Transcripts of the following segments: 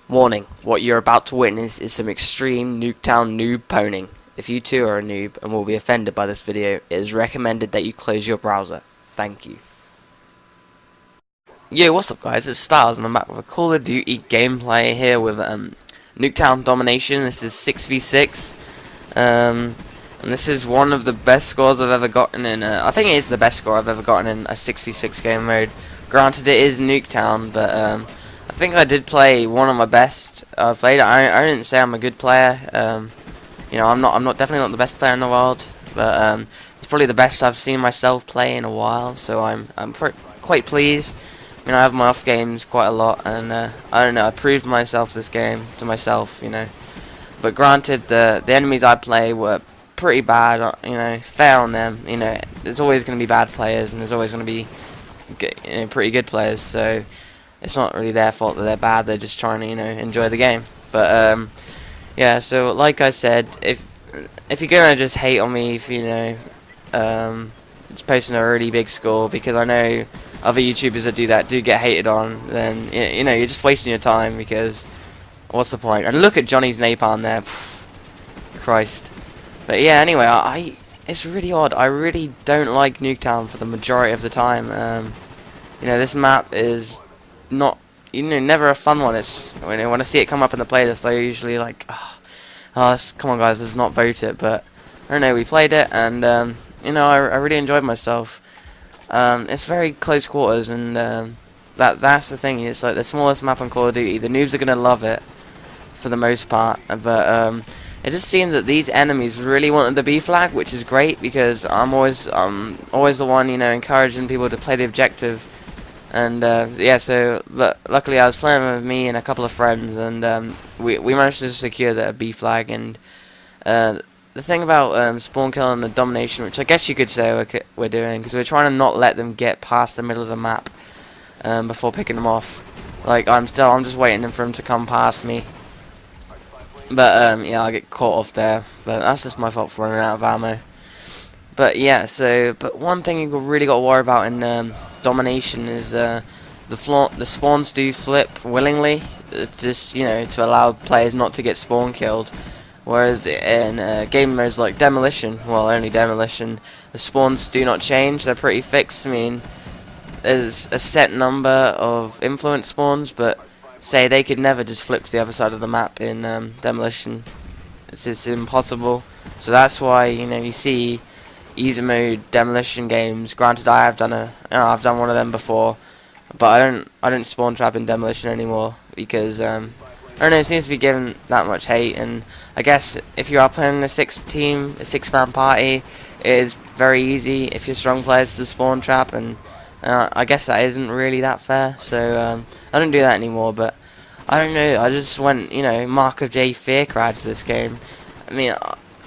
Warning, what you're about to witness is some extreme Nuketown noob pwning. If you too are a noob and will be offended by this video, it is recommended that you close your browser. Thank you. Yo, what's up guys, it's Styles and I'm back with a Call of Duty gameplay here with Nuketown Domination. This is 6v6, and this is one of the best scores I've ever gotten in, I think it is the best score I've ever gotten in a 6v6 game mode. Granted it is Nuketown, but I think I did play one of my best I've played. I didn't say I'm a good player. You know, I'm definitely not the best player in the world, but it's probably the best I've seen myself play in a while. So I'm quite pleased. You know, I have my off games quite a lot, and I don't know. I proved myself this game to myself. You know, but granted, the enemies I play were pretty bad. You know, fair on them. You know, there's always going to be bad players, and there's always going to be pretty good players. So it's not really their fault that they're bad. They're just trying to, you know, enjoy the game. But yeah. So like I said, if you're gonna just hate on me for, you know, just posting a really big score, because I know other YouTubers that do that do get hated on, then you know, you're just wasting your time, because what's the point? And look at Johnny's napalm there. Pfft, Christ. But yeah, anyway, it's really odd. I really don't like Nuketown for the majority of the time. You know, this map is not, you know, never a fun one. It's when I see it come up in the playlist, I usually like, come on guys, let's not vote it. But I don't know, we played it, and you know, I really enjoyed myself. It's very close quarters, and that's the thing. It's like the smallest map on Call of Duty. The noobs are gonna love it for the most part, but it just seemed that these enemies really wanted the B flag, which is great, because I'm always the one, you know, encouraging people to play the objective. And yeah, so luckily I was playing with me and a couple of friends, and we managed to secure the B flag. And the thing about spawn kill and the domination, which I guess you could say we're doing, because we're trying to not let them get past the middle of the map before picking them off. Like I'm just waiting for them to come past me. But yeah, I get caught off there. But that's just my fault for running out of ammo. But yeah, but one thing you really got to worry about in Domination is the spawns do flip willingly, just, you know, to allow players not to get spawn killed. Whereas in game modes like Demolition, well, only Demolition, the spawns do not change. They're pretty fixed. I mean, there's a set number of influence spawns, but say they could never just flip to the other side of the map in Demolition. It's just impossible. So that's why, you know, you see easy mode Demolition games. Granted, I've done one of them before, but I don't spawn trap in Demolition anymore, because I don't know, it seems to be given that much hate. And I guess if you are playing a six-man party, it is very easy if you're strong players to spawn trap, and I guess that isn't really that fair. So I don't do that anymore. But I don't know, I just went, you know, Mark of J fear crads this game. I mean,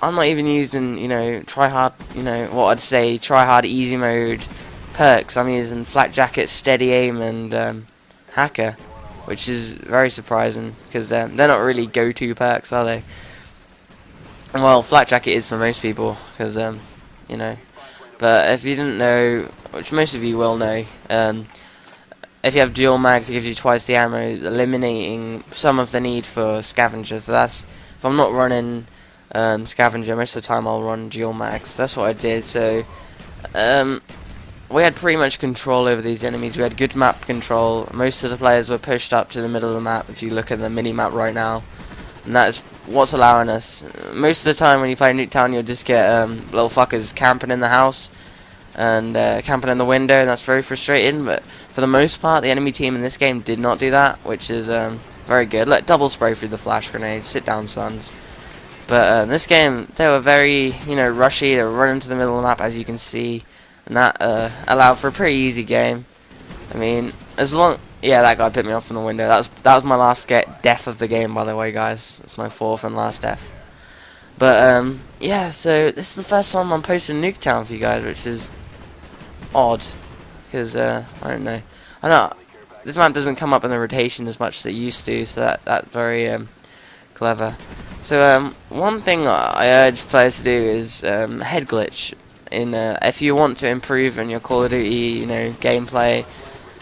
I'm not even using, you know, try hard, you know, what I'd say try hard easy mode perks. I'm using Flak Jacket, Steady Aim, and Hacker, which is very surprising, because they're not really go-to perks, are they? Well, Flak Jacket is for most people, because you know. But if you didn't know, which most of you will know, if you have dual mags, it gives you twice the ammo, eliminating some of the need for Scavenger. So that's, if I'm not running Scavenger, most of the time I'll run dual mags. That's what I did. So we had pretty much control over these enemies. We had good map control. Most of the players were pushed up to the middle of the map, if you look at the mini-map right now. And that's what's allowing us. Most of the time when you play Nuketown, you'll just get little fuckers camping in the house and camping in the window, and that's very frustrating. But for the most part, the enemy team in this game did not do that, which is very good. Let double spray through the flash grenade. Sit down, sons. But this game, they were very, you know, rushy. They were running to the middle of the map, as you can see. And that allowed for a pretty easy game. I mean, yeah, that guy picked me off from the window. That was my last death of the game, by the way, guys. It's my fourth and last death. But yeah, so this is the first time I'm posting Nuketown for you guys, which is odd, because I don't know. I know this map doesn't come up in the rotation as much as it used to, so that's very clever. So one thing I urge players to do is head glitch. If you want to improve in your Call of Duty, you know, gameplay,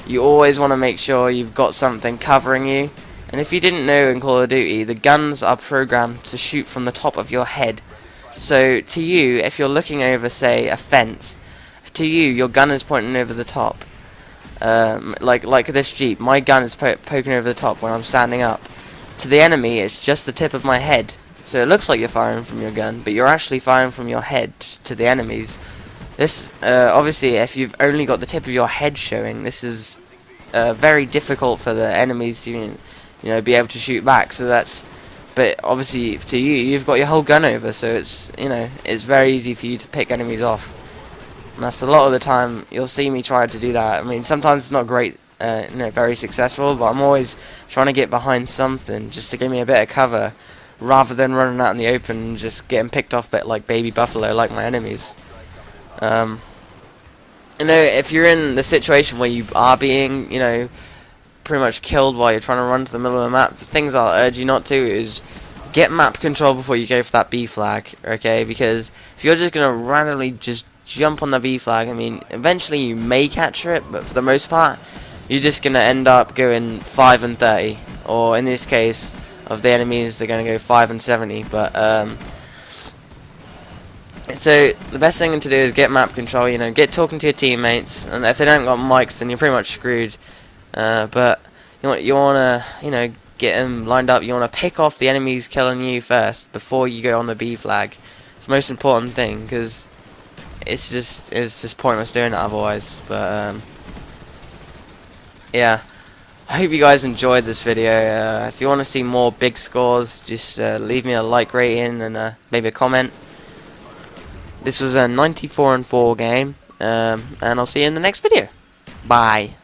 you always want to make sure you've got something covering you. And if you didn't know, in Call of Duty, the guns are programmed to shoot from the top of your head. So to you, if you're looking over, say, a fence, to you, your gun is pointing over the top. Like this Jeep, my gun is poking over the top when I'm standing up. To the enemy, it's just the tip of my head. So it looks like you're firing from your gun, but you're actually firing from your head to the enemies. This, obviously, if you've only got the tip of your head showing, this is very difficult for the enemies to, you know, be able to shoot back. So that's, but obviously to you, you've got your whole gun over, so it's, you know, it's very easy for you to pick enemies off. And that's a lot of the time you'll see me try to do that. I mean, sometimes it's not great, you know, very successful, but I'm always trying to get behind something just to give me a bit of cover, rather than running out in the open and just getting picked off bit like baby buffalo, like my enemies. You know, if you're in the situation where you are being, you know, pretty much killed while you're trying to run to the middle of the map, the things I'll urge you not to is get map control before you go for that B flag, okay? Because if you're just gonna randomly just jump on the B flag, I mean, eventually you may capture it, but for the most part, you're just gonna end up going 5 and 30, or in this case of the enemies, they're gonna go 5 and 70. But so the best thing to do is get map control. You know, get talking to your teammates, and if they don't got mics, then you're pretty much screwed. But you wanna, you know, get them lined up. You wanna pick off the enemies killing you first before you go on the B flag. It's the most important thing, because it's just pointless doing it otherwise. But yeah, I hope you guys enjoyed this video. If you want to see more big scores, just leave me a like rating and maybe a comment. This was a 94-4 game, and I'll see you in the next video. Bye.